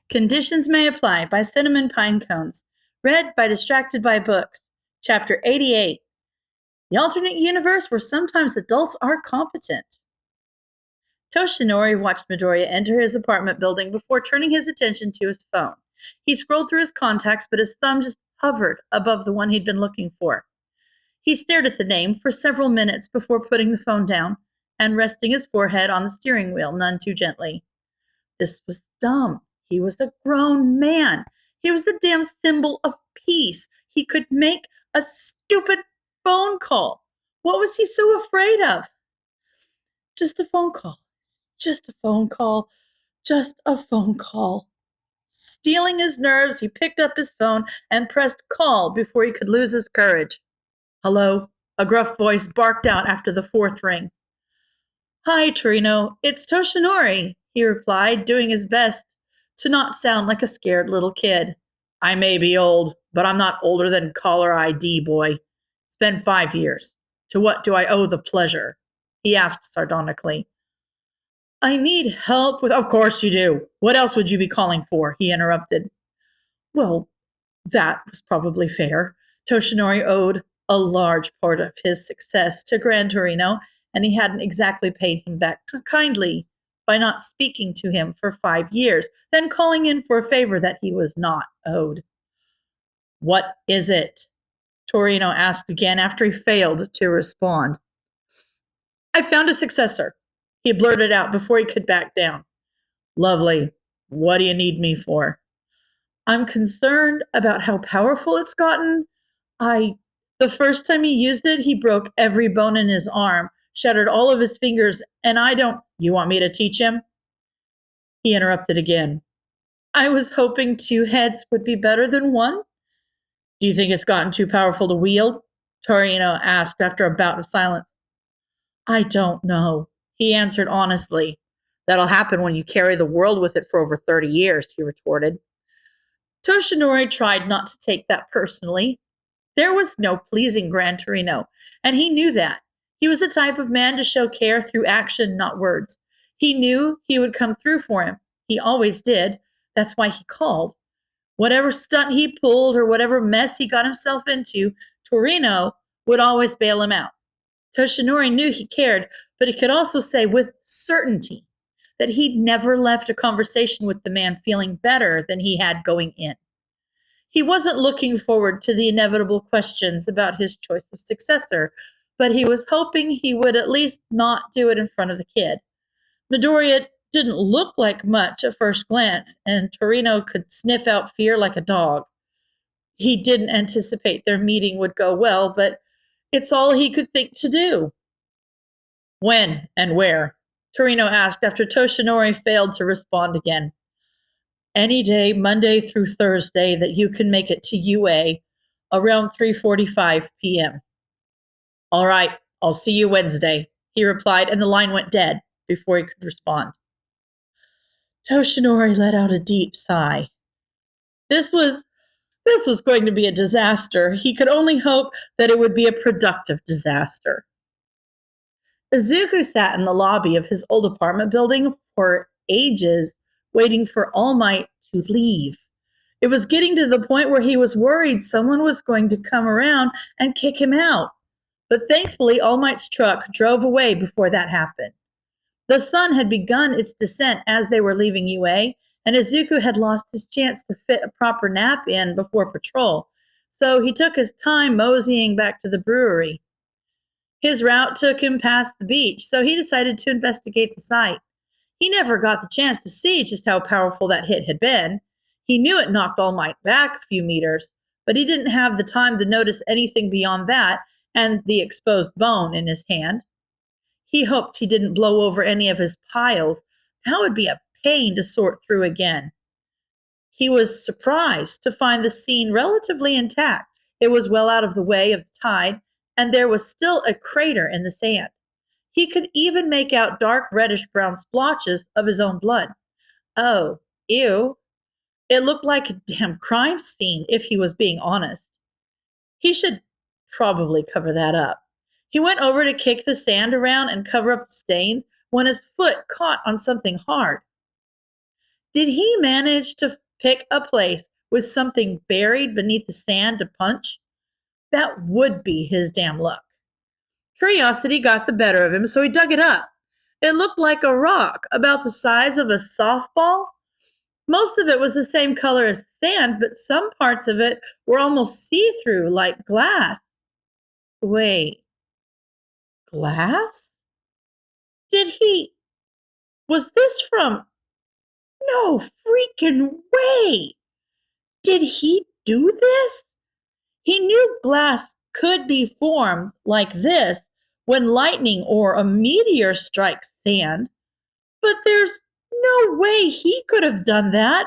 Conditions May Apply by CinnamonPinecones. Read by Distracted by Books. Chapter 88. The alternate universe where sometimes adults are competent. Toshinori watched Midoriya enter his apartment building before turning his attention to his phone. He scrolled through his contacts, but his thumb just hovered above the one he'd been looking for. He stared at the name for several minutes before putting the phone down and resting his forehead on the steering wheel none too gently. This was dumb. He was a grown man. He was the damn symbol of peace. He could make a stupid phone call. What was he so afraid of? Just a phone call. Just a phone call. Just a phone call. Steeling his nerves, he picked up his phone and pressed call before he could lose his courage. Hello? A gruff voice barked out after the fourth ring. Hi, Torino. It's Toshinori, he replied, doing his best to not sound like a scared little kid. I may be old, but I'm not older than caller ID, boy. It's been 5 years. To what do I owe the pleasure? He asked sardonically. I need help with... Of course you do. What else would you be calling for? He interrupted. Well, that was probably fair. Toshinori owed a large part of his success to Gran Torino, and he hadn't exactly paid him back kindly by not speaking to him for 5 years, then calling in for a favor that he was not owed. What is it? Torino asked again after he failed to respond. I found a successor, he blurted out before he could back down. Lovely. What do you need me for? I'm concerned about how powerful it's gotten. The first time he used it, he broke every bone in his arm, shattered all of his fingers, and I don't... You want me to teach him? He interrupted again. I was hoping 2 heads would be better than 1. Do you think it's gotten too powerful to wield? Torino asked after a bout of silence. I don't know, he answered honestly. That'll happen when you carry the world with it for over 30 years, he retorted. Toshinori tried not to take that personally. There was no pleasing Gran Torino, and he knew that. He was the type of man to show care through action, not words. He knew he would come through for him. He always did. That's why he called. Whatever stunt he pulled or whatever mess he got himself into, Torino would always bail him out. Toshinori knew he cared, but he could also say with certainty that he'd never left a conversation with the man feeling better than he had going in. He wasn't looking forward to the inevitable questions about his choice of successor, but he was hoping he would at least not do it in front of the kid. Midoriya didn't look like much at first glance, and Torino could sniff out fear like a dog. He didn't anticipate their meeting would go well, but it's all he could think to do. When and where? Torino asked after Toshinori failed to respond again. Any day, Monday through Thursday, that you can make it to UA around 3:45 p.m. All right, I'll see you Wednesday, he replied, and the line went dead before he could respond. Toshinori let out a deep sigh. This was going to be a disaster. He could only hope that it would be a productive disaster. Izuku sat in the lobby of his old apartment building for ages, waiting for All Might to leave. It was getting to the point where he was worried someone was going to come around and kick him out. But thankfully, All Might's truck drove away before that happened. The sun had begun its descent as they were leaving UA, and Izuku had lost his chance to fit a proper nap in before patrol, so he took his time moseying back to the brewery. His route took him past the beach, so he decided to investigate the site. He never got the chance to see just how powerful that hit had been. He knew it knocked All Might back a few meters, but he didn't have the time to notice anything beyond that and the exposed bone in his hand. He hoped he didn't blow over any of his piles. That would be a pain to sort through again. He was surprised to find the scene relatively intact. It was well out of the way of the tide, and there was still a crater in the sand. He could even make out dark reddish-brown splotches of his own blood. Oh, ew. It looked like a damn crime scene, if he was being honest. He should probably cover that up. He went over to kick the sand around and cover up the stains when his foot caught on something hard. Did he manage to pick a place with something buried beneath the sand to punch? That would be his damn luck. Curiosity got the better of him, so he dug it up. It looked like a rock, about the size of a softball. Most of it was the same color as the sand, but some parts of it were almost see-through, like glass. Wait, glass? Did he? Was this from? No freaking way! Did he do this? He knew glass could be formed like this when lightning or a meteor strikes sand, but there's no way he could have done that,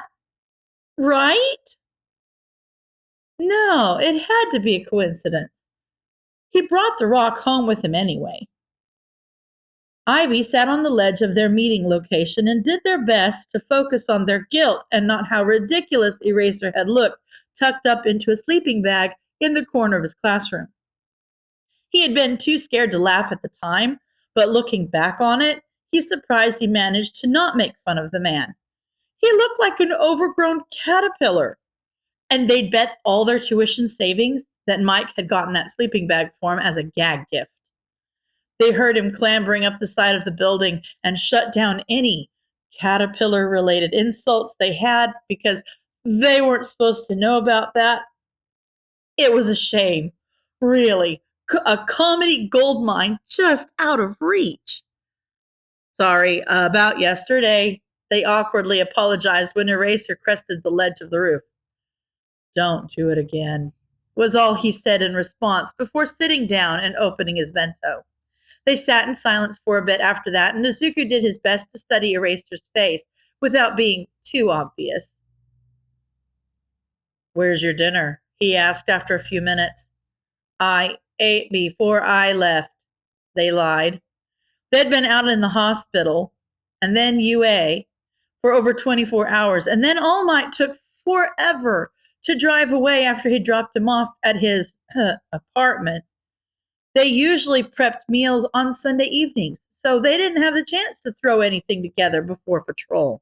right? No, it had to be a coincidence. He brought the rock home with him anyway. Ivy sat on the ledge of their meeting location and did their best to focus on their guilt and not how ridiculous Eraser had looked tucked up into a sleeping bag in the corner of his classroom. He had been too scared to laugh at the time, but looking back on it, he's surprised he managed to not make fun of the man. He looked like an overgrown caterpillar, and they'd bet all their tuition savings that Mike had gotten that sleeping bag for him as a gag gift. They heard him clambering up the side of the building and shut down any caterpillar-related insults they had because they weren't supposed to know about that. It was a shame, really. A comedy goldmine just out of reach. Sorry about yesterday. They awkwardly apologized when Eraser crested the ledge of the roof. Don't do it again, was all he said in response before sitting down and opening his bento. They sat in silence for a bit after that, and Izuku did his best to study Eraser's face without being too obvious. "Where's your dinner?" he asked after a few minutes. "I ate before I left," they lied. They'd been out in the hospital, and then UA, for over 24 hours, and then All Might took forever to drive away after he dropped him off at his apartment. They usually prepped meals on Sunday evenings, so they didn't have the chance to throw anything together before patrol.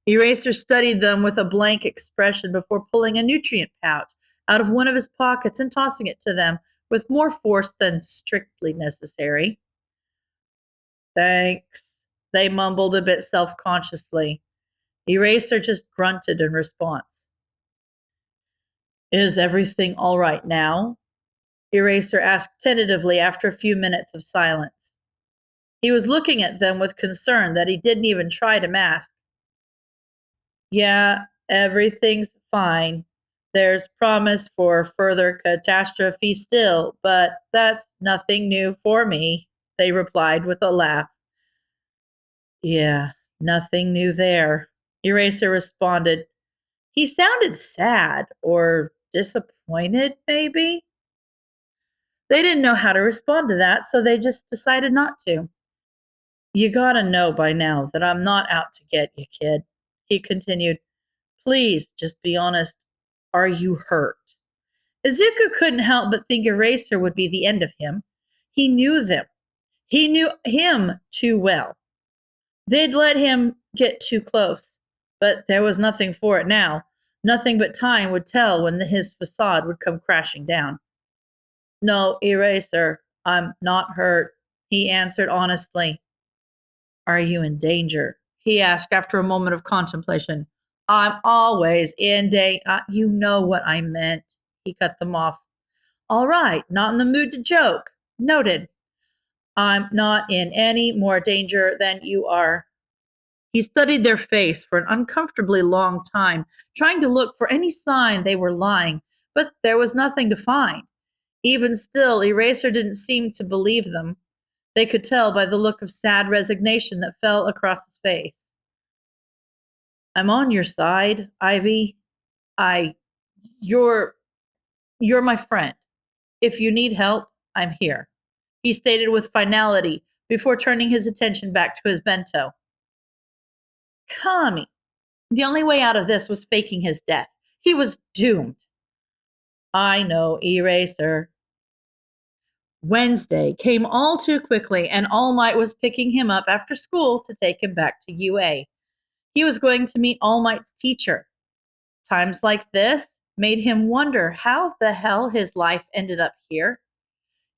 Eraser studied them with a blank expression before pulling a nutrient pouch out of one of his pockets and tossing it to them with more force than strictly necessary. "Thanks," they mumbled a bit self-consciously. Eraser just grunted in response. "Is everything all right now?" Eraser asked tentatively after a few minutes of silence. He was looking at them with concern that he didn't even try to mask. "Yeah, everything's fine. There's promise for further catastrophe still, but that's nothing new for me," they replied with a laugh. "Yeah, nothing new there," Eraser responded. He sounded sad or disappointed, maybe. They didn't know how to respond to that, so they just decided not to. "You gotta know by now that I'm not out to get you, kid," he continued. "Please, just be honest. Are you hurt?" Izuku couldn't help but think Eraser would be the end of him. He knew them. He knew him too well. They'd let him get too close, but there was nothing for it now. Nothing but time would tell when his facade would come crashing down. "No, Eraser, I'm not hurt," he answered honestly. "Are you in danger?" he asked after a moment of contemplation. "I'm always in danger. You know what I meant," he cut them off. "All right, not in the mood to joke. Noted. I'm not in any more danger than you are." He studied their face for an uncomfortably long time, trying to look for any sign they were lying, but there was nothing to find. Even still, Eraser didn't seem to believe them. They could tell by the look of sad resignation that fell across his face. "I'm on your side, Ivy. I you're you're my friend. If you need help, I'm here," he stated with finality before turning his attention back to his bento. Kami. The only way out of this was faking his death. He was doomed. "I know, Eraser." Wednesday came all too quickly, and All Might was picking him up after school to take him back to UA. He was going to meet All Might's teacher. Times like this made him wonder how the hell his life ended up here.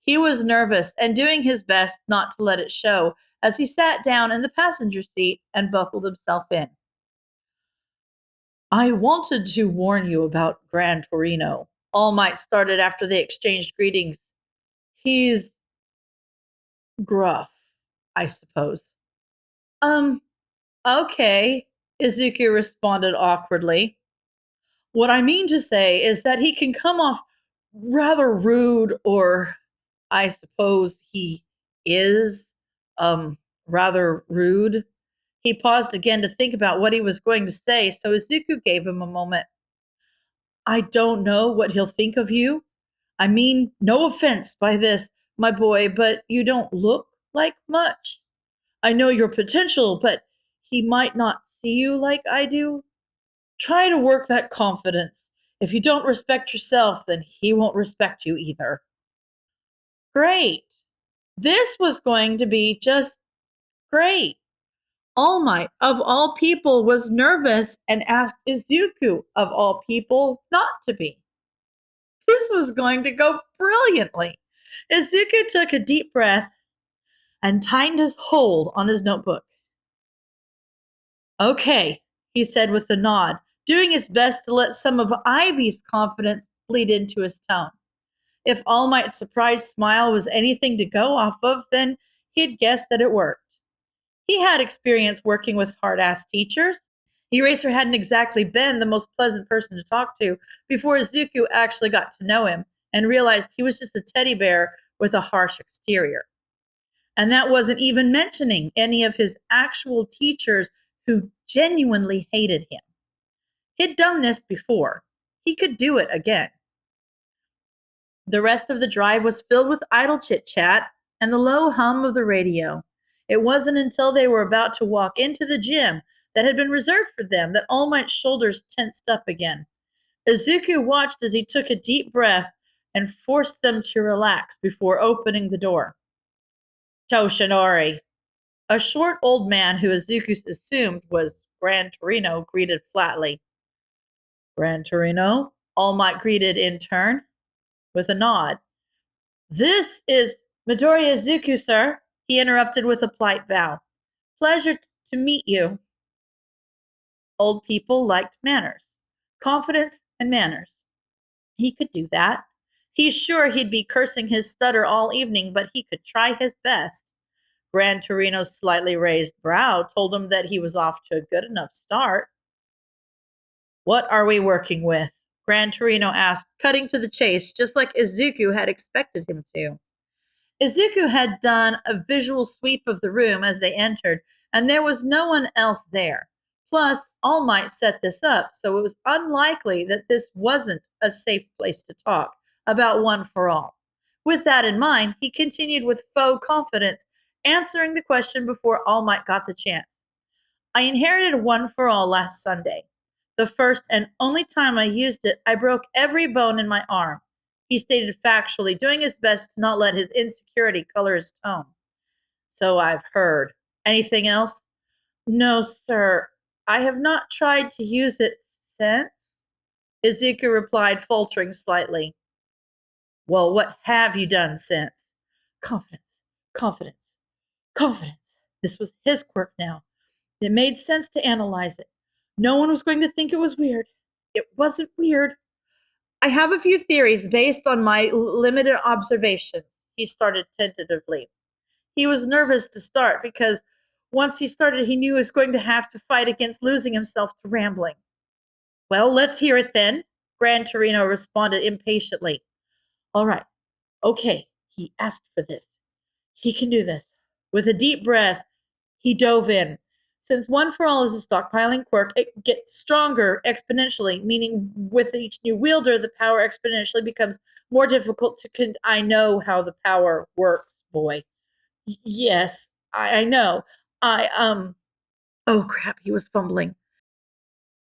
He was nervous and doing his best not to let it show as he sat down in the passenger seat and buckled himself in. I wanted to warn you about Gran Torino. All Might started after they exchanged greetings. He's gruff, I suppose. Um, okay, Izuku responded awkwardly. What I mean to say is that he can come off rather rude, or I suppose he is, rather rude. He paused again to think about what he was going to say, so Izuku gave him a moment. I don't know what he'll think of you. I mean, no offense by this, my boy, but you don't look like much. I know your potential, but he might not see you like I do. Try to work that confidence. If you don't respect yourself, then he won't respect you either. Great. This was going to be just great. All Might, of all people, was nervous and asked Izuku, of all people, not to be. This was going to go brilliantly. Izuku took a deep breath and tightened his hold on his notebook. Okay, he said with a nod, doing his best to let some of Ivy's confidence bleed into his tone. If All Might's surprised smile was anything to go off of, then he'd guessed that it worked. He had experience working with hard-ass teachers. Eraser hadn't exactly been the most pleasant person to talk to before Izuku actually got to know him and realized he was just a teddy bear with a harsh exterior. And that wasn't even mentioning any of his actual teachers who genuinely hated him. He'd done this before. He could do it again. The rest of the drive was filled with idle chit-chat and the low hum of the radio. It wasn't until they were about to walk into the gym that had been reserved for them that All Might's shoulders tensed up again. Izuku watched as he took a deep breath and forced them to relax before opening the door. Toshinori, a short old man who Izuku assumed was Gran Torino, greeted flatly. Gran Torino? All Might greeted in turn, with a nod. This is Midoriya Izuku, sir, he interrupted with a polite bow. Pleasure to meet you. Old people liked manners, confidence, and manners. He could do that. He's sure he'd be cursing his stutter all evening, but he could try his best. Gran Torino's slightly raised brow told him that he was off to a good enough start. What are we working with? Gran Torino asked, cutting to the chase, just like Izuku had expected him to. Izuku had done a visual sweep of the room as they entered, and there was no one else there. Plus, All Might set this up, so it was unlikely that this wasn't a safe place to talk about One for All. With that in mind, he continued with faux confidence, answering the question before All Might got the chance. I inherited One for All last Sunday. The first and only time I used it, I broke every bone in my arm. He stated factually, doing his best to not let his insecurity color his tone. So I've heard. Anything else? No, sir. I have not tried to use it since, Izuku replied, faltering slightly. Well, what have you done since? Confidence, confidence, confidence. This was his quirk now. It made sense to analyze it. No one was going to think it was weird. It wasn't weird. I have a few theories based on my limited observations, he started tentatively. He was nervous to start because once he started, he knew he was going to have to fight against losing himself to rambling. Well, let's hear it then, Gran Torino responded impatiently. All right, okay, he asked for this. He can do this. With a deep breath, he dove in. Since One for All is a stockpiling quirk, it gets stronger exponentially, meaning with each new wielder, the power exponentially becomes more difficult to I know how the power works, boy. Yes, I know. Oh crap, he was fumbling.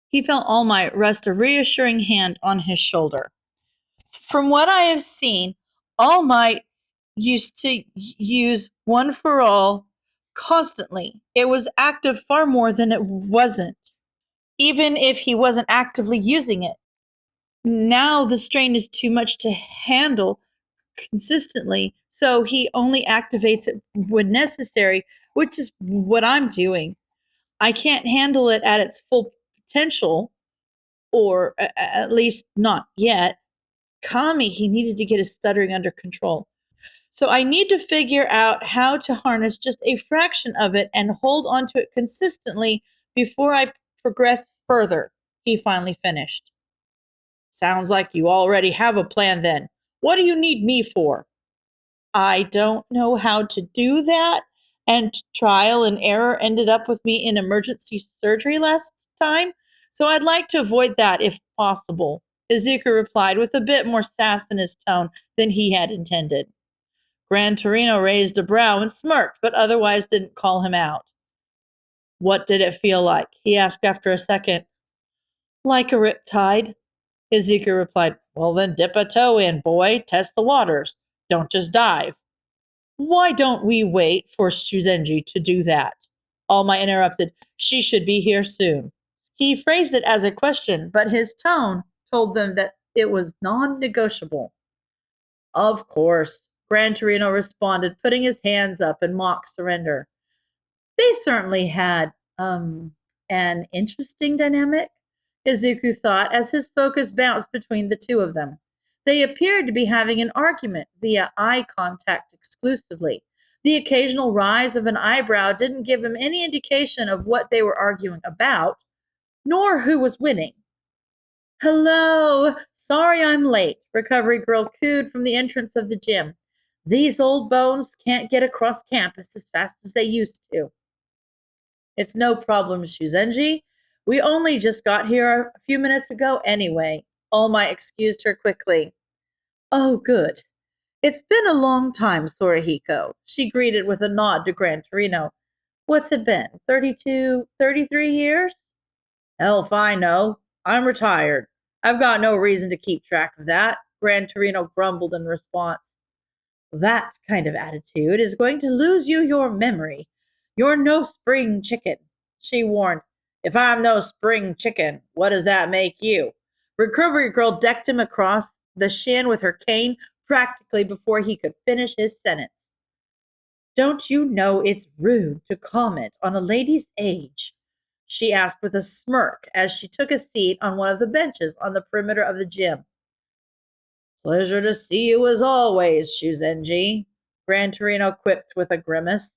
He felt All Might rest a reassuring hand on his shoulder. From what I have seen, All Might used to use One for All constantly. It was active far more than it wasn't, even if he wasn't actively using it. Now the strain is too much to handle consistently, so he only activates it when necessary, which is what I'm doing. I can't handle it at its full potential, or at least not yet. Kami, he needed to get his stuttering under control. So I need to figure out how to harness just a fraction of it and hold on to it consistently before I progress further, he finally finished. Sounds like you already have a plan then. What do you need me for? I don't know how to do that, and trial and error ended up with me in emergency surgery last time, so I'd like to avoid that if possible, Izuku replied with a bit more sass in his tone than he had intended. Gran Torino raised a brow and smirked, but otherwise didn't call him out. What did it feel like? He asked after a second. Like a riptide, Izuku replied. Well, then dip a toe in, boy. Test the waters. Don't just dive. Why don't we wait for Shuzenji to do that? All Might interrupted. She should be here soon. He phrased it as a question, but his tone told them that it was non-negotiable. Of course, Gran Torino responded, putting his hands up in mock surrender. They certainly had an interesting dynamic, Izuku thought as his focus bounced between the two of them. They appeared to be having an argument via eye contact exclusively. The occasional rise of an eyebrow didn't give him any indication of what they were arguing about, nor who was winning. Hello, sorry I'm late, Recovery Girl cooed from the entrance of the gym. These old bones can't get across campus as fast as they used to. It's no problem, Shuzenji. We only just got here a few minutes ago anyway. All Might excused her quickly. Oh, good. It's been a long time, Sorahiko, she greeted with a nod to Gran Torino. What's it been, 32, 33 years? Hell if I know. I'm retired. I've got no reason to keep track of that, Gran Torino grumbled in response. That kind of attitude is going to lose you your memory. You're no spring chicken, she warned. If I'm no spring chicken, what does that make you? Recovery Girl decked him across the shin with her cane practically before he could finish his sentence. Don't you know it's rude to comment on a lady's age? She asked with a smirk as she took a seat on one of the benches on the perimeter of the gym. Pleasure to see you as always, Shuzenji, Gran Torino quipped with a grimace.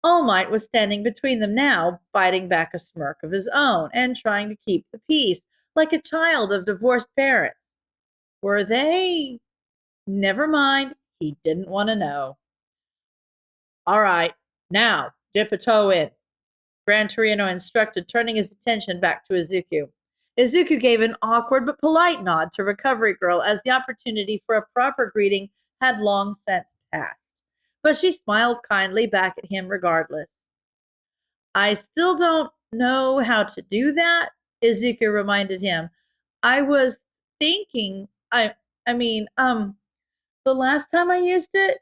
All Might was standing between them now, biting back a smirk of his own and trying to keep the peace, like a child of divorced parents. Were they? Never mind, he didn't want to know. All right, now, dip a toe in, Gran Torino instructed, turning his attention back to Izuku. Izuku gave an awkward but polite nod to Recovery Girl as the opportunity for a proper greeting had long since passed. But she smiled kindly back at him regardless. I still don't know how to do that, Izuku reminded him. I was thinking, the last time I used it,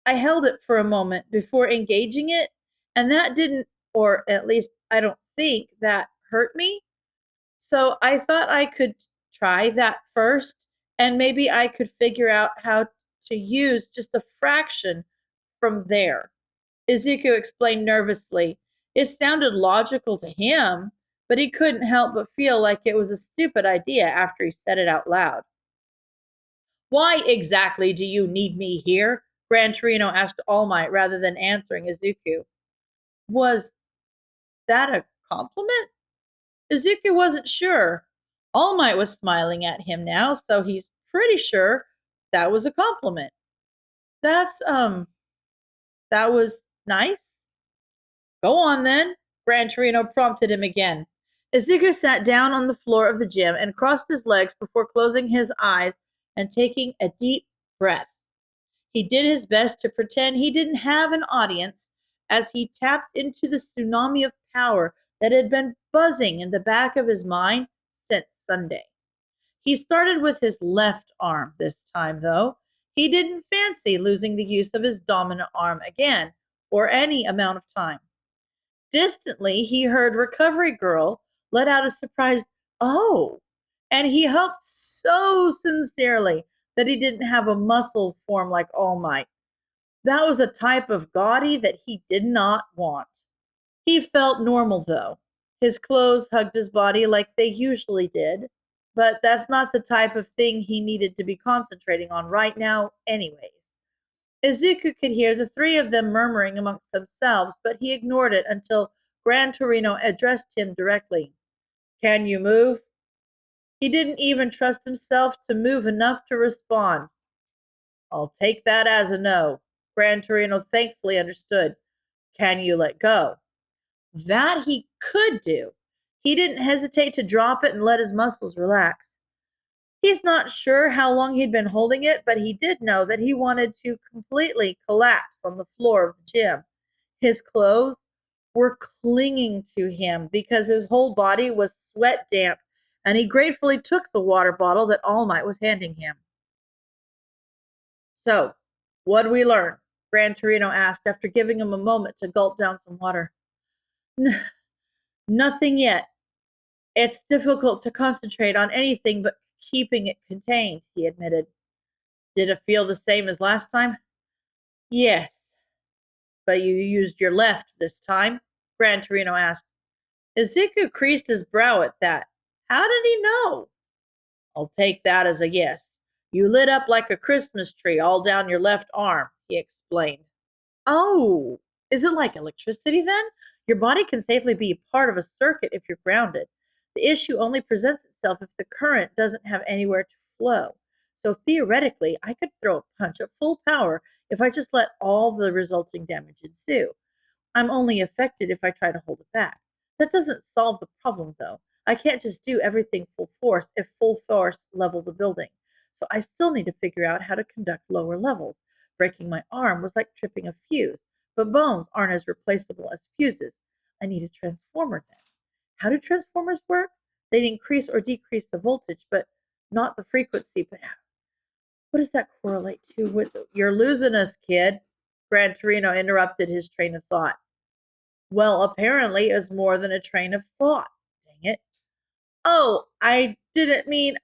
I held it for a moment before engaging it, and that didn't, or at least I don't think that hurt me. So I thought I could try that first, and maybe I could figure out how to use just a fraction from there. Izuku explained nervously. It sounded logical to him, but he couldn't help but feel like it was a stupid idea after he said it out loud. Why exactly do you need me here? Gran Torino asked All Might rather than answering Izuku. Was that a compliment? Izuku wasn't sure. All Might was smiling at him now, so he's pretty sure that was a compliment. That's, that was nice. Go on then, Gran Torino prompted him again. Izuku sat down on the floor of the gym and crossed his legs before closing his eyes and taking a deep breath. He did his best to pretend he didn't have an audience as he tapped into the tsunami of power that had been buzzing in the back of his mind since Sunday. He started with his left arm this time, though. He didn't fancy losing the use of his dominant arm again, for any amount of time. Distantly, he heard Recovery Girl let out a surprised, "Oh!" And he hoped so sincerely that he didn't have a muscle form like All Might. That was a type of gaudy that he did not want. He felt normal, though. His clothes hugged his body like they usually did, but that's not the type of thing he needed to be concentrating on right now, anyways. Izuku could hear the three of them murmuring amongst themselves, but he ignored it until Gran Torino addressed him directly. "Can you move?" He didn't even trust himself to move enough to respond. "I'll take that as a no." Gran Torino thankfully understood. "Can you let go?" That he could do. He didn't hesitate to drop it and let his muscles relax. He's not sure how long he'd been holding it, but he did know that he wanted to completely collapse on the floor of the gym. His clothes were clinging to him because his whole body was sweat damp, and he gratefully took the water bottle that All Might was handing him. "So, what'd we learn?" Gran Torino asked after giving him a moment to gulp down some water. Nothing yet. It's difficult to concentrate on anything but keeping it contained," he admitted. "Did it feel the same as last time?" "Yes." "But you used your left this time?" Gran Torino asked. Izuku creased his brow at that. How did he know? "I'll take that as a yes. You lit up like a Christmas tree all down your left arm," he explained. "Oh, is it like electricity then? Your body can safely be part of a circuit if you're grounded. The issue only presents itself if the current doesn't have anywhere to flow. So theoretically, I could throw a punch at full power if I just let all the resulting damage ensue. I'm only affected if I try to hold it back. That doesn't solve the problem, though. I can't just do everything full force if full force levels a building. So I still need to figure out how to conduct lower levels. Breaking my arm was like tripping a fuse, but bones aren't as replaceable as fuses. I need a transformer then. How do transformers work? They increase or decrease the voltage, but not the frequency. But what does that correlate to with You're losing us, kid. Gran Torino interrupted his train of thought. Well, apparently it was more than a train of thought. Dang it. "Oh, I didn't mean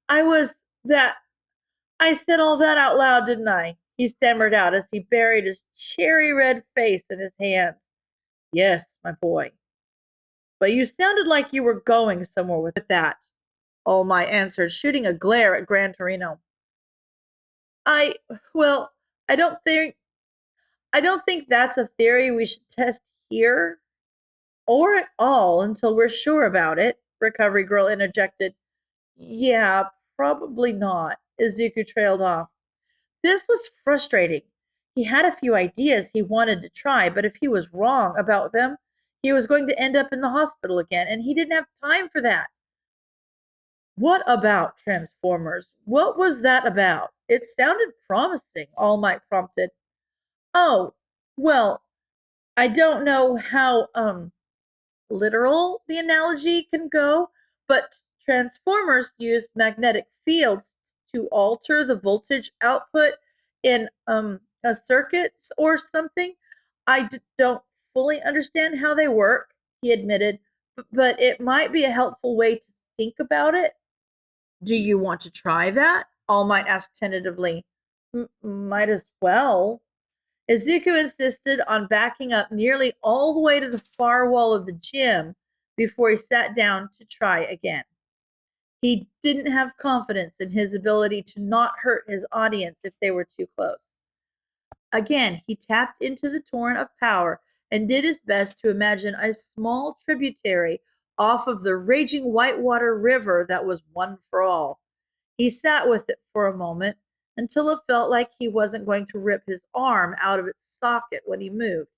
I was that I said all that out loud, didn't I?" he stammered out as he buried his cherry red face in his hands. "Yes, my boy. But you sounded like you were going somewhere with that," All Might answered, shooting a glare at Gran Torino. I well, I don't think I don't think that's a theory we should test here or at all until we're sure about it, Recovery Girl interjected. "Yeah, probably not," Izuku trailed off. This was frustrating. He had a few ideas he wanted to try, but if he was wrong about them, he was going to end up in the hospital again, and he didn't have time for that. "What about Transformers? What was that about? It sounded promising," All Might prompted. "Oh, well, I don't know how literal the analogy can go, but transformers use magnetic fields to alter the voltage output in a circuit or something. Don't fully understand how they work," he admitted, but it might be a helpful way to think about it. "Do you want to try that?" All Might ask tentatively. Might as well." Izuku insisted on backing up nearly all the way to the far wall of the gym before he sat down to try again. He didn't have confidence in his ability to not hurt his audience if they were too close. Again, he tapped into the torrent of power and did his best to imagine a small tributary off of the raging whitewater river that was One for All. He sat with it for a moment until it felt like he wasn't going to rip his arm out of its socket when he moved,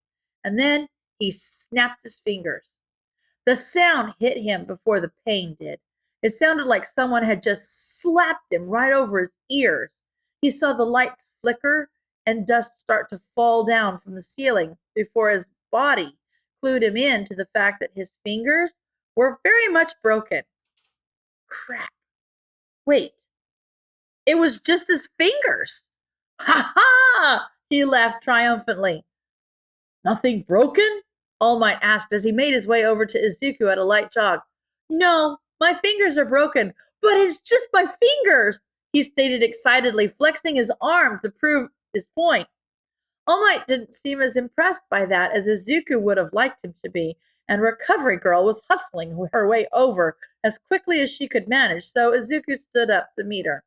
and then he snapped his fingers. The sound hit him before the pain did. It sounded like someone had just slapped him right over his ears. He saw the lights flicker and dust start to fall down from the ceiling before his body clued him in to the fact that his fingers were very much broken. Crap. Wait, it was just his fingers. "Ha ha!" He laughed triumphantly. Nothing broken? All Might asked as he made his way over to Izuku at a light jog. No, my fingers are broken, but it's just my fingers, he stated excitedly, flexing his arm to prove his point. All Might didn't seem as impressed by that as Izuku would have liked him to be, and Recovery Girl was hustling her way over as quickly as she could manage, so Izuku stood up to meet her.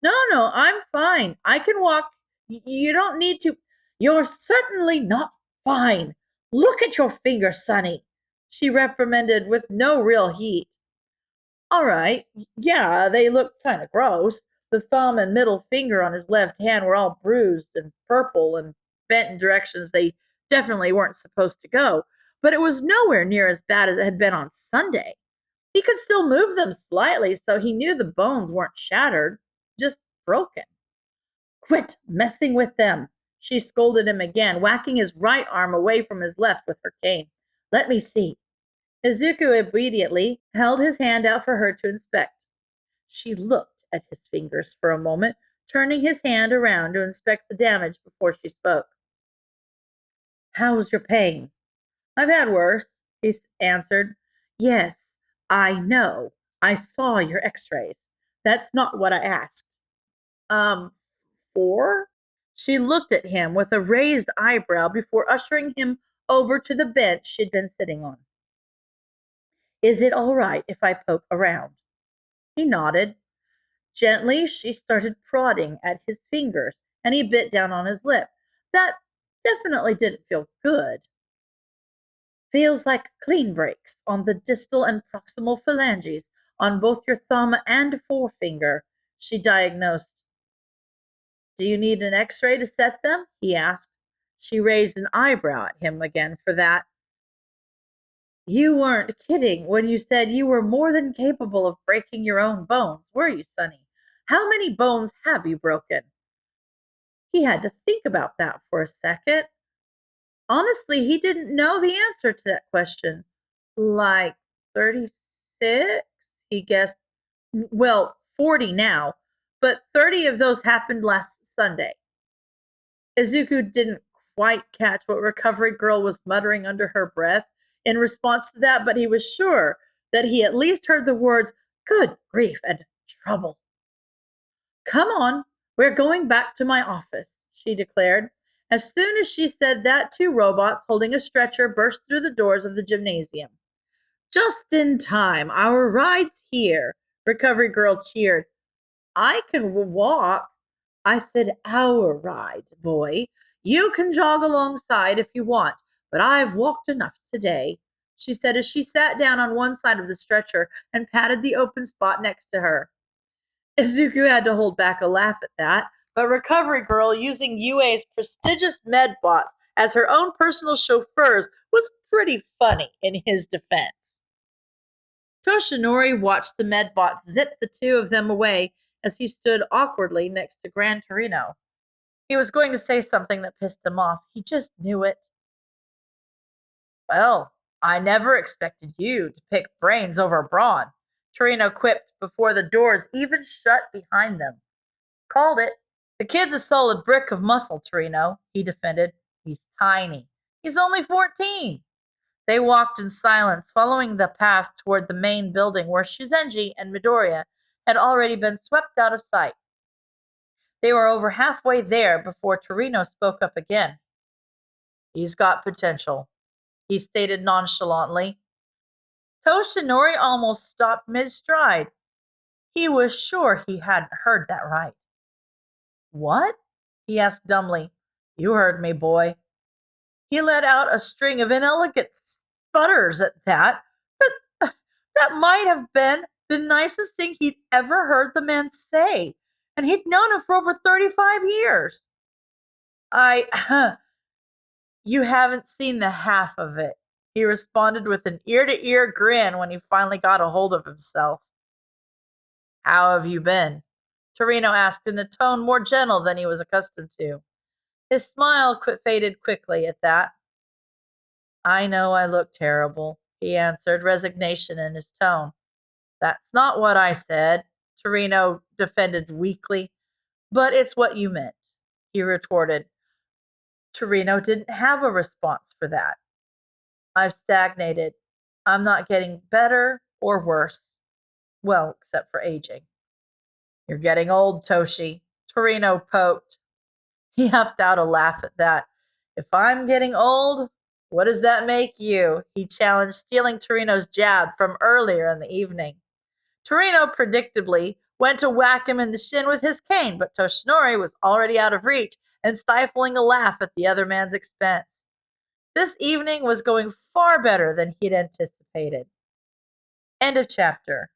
No, I'm fine. I can walk. You don't need to. You're certainly not fine. Look at your finger, Sonny, she reprimanded with no real heat. All right, yeah, they look kind of gross. The thumb and middle finger on his left hand were all bruised and purple and bent in directions they definitely weren't supposed to go, but it was nowhere near as bad as it had been on Sunday. He could still move them slightly, so he knew the bones weren't shattered, just broken. Quit messing with them, she scolded him again, whacking his right arm away from his left with her cane. Let me see. Izuku obediently held his hand out for her to inspect. She looked at his fingers for a moment, turning his hand around to inspect the damage before she spoke. How's your pain? I've had worse, he answered. Yes, I know. I saw your x-rays. That's not what I asked. Um, 4? She looked at him with a raised eyebrow before ushering him over to the bench she'd been sitting on. Is it all right if I poke around? He nodded. Gently, she started prodding at his fingers, and he bit down on his lip. That definitely didn't feel good. Feels like clean breaks on the distal and proximal phalanges on both your thumb and forefinger, she diagnosed. Do you need an x-ray to set them? He asked. She raised an eyebrow at him again for that. You weren't kidding when you said you were more than capable of breaking your own bones, were you, Sonny? How many bones have you broken? He had to think about that for a second. Honestly, he didn't know the answer to that question. Like 36, he guessed. Well, 40 now, but 30 of those happened last Sunday. Izuku didn't quite catch what Recovery Girl was muttering under her breath in response to that, but he was sure that he at least heard the words, good grief and trouble. Come on, we're going back to my office, she declared. As soon as she said that, two robots holding a stretcher burst through the doors of the gymnasium. Just in time, our ride's here, Recovery Girl cheered. I can walk. I said our ride, boy. You can jog alongside if you want, but I've walked enough today, she said as she sat down on one side of the stretcher and patted the open spot next to her. Izuku had to hold back a laugh at that, but Recovery Girl using UA's prestigious medbots as her own personal chauffeurs was pretty funny in his defense. Toshinori watched the medbots zip the two of them away as he stood awkwardly next to Gran Torino. He was going to say something that pissed him off. He just knew it. Well, I never expected you to pick brains over brawn, Torino quipped before the doors even shut behind them. Called it. The kid's a solid brick of muscle, Torino, he defended. He's tiny. He's only 14. They walked in silence, following the path toward the main building where Shizenji and Midoriya had already been swept out of sight. They were over halfway there before Torino spoke up again. He's got potential, he stated nonchalantly. Toshinori almost stopped mid-stride. He was sure he hadn't heard that right. What? He asked dumbly. You heard me, boy. He let out a string of inelegant sputters at that. That might have been the nicest thing he'd ever heard the man say, and he'd known him for over 35 years. You haven't seen the half of it, he responded with an ear-to-ear grin when he finally got a hold of himself. How have you been? Torino asked in a tone more gentle than he was accustomed to. His smile faded quickly at that. I know I look terrible, he answered, resignation in his tone. That's not what I said, Torino defended weakly. But it's what you meant, he retorted. Torino didn't have a response for that. I've stagnated. I'm not getting better or worse. Well, except for aging. You're getting old, Toshi. Torino poked. He huffed out a laugh at that. If I'm getting old, what does that make you? He challenged, stealing Torino's jab from earlier in the evening. Torino predictably went to whack him in the shin with his cane, but Toshinori was already out of reach and stifling a laugh at the other man's expense. This evening was going far better than he'd anticipated. End of chapter.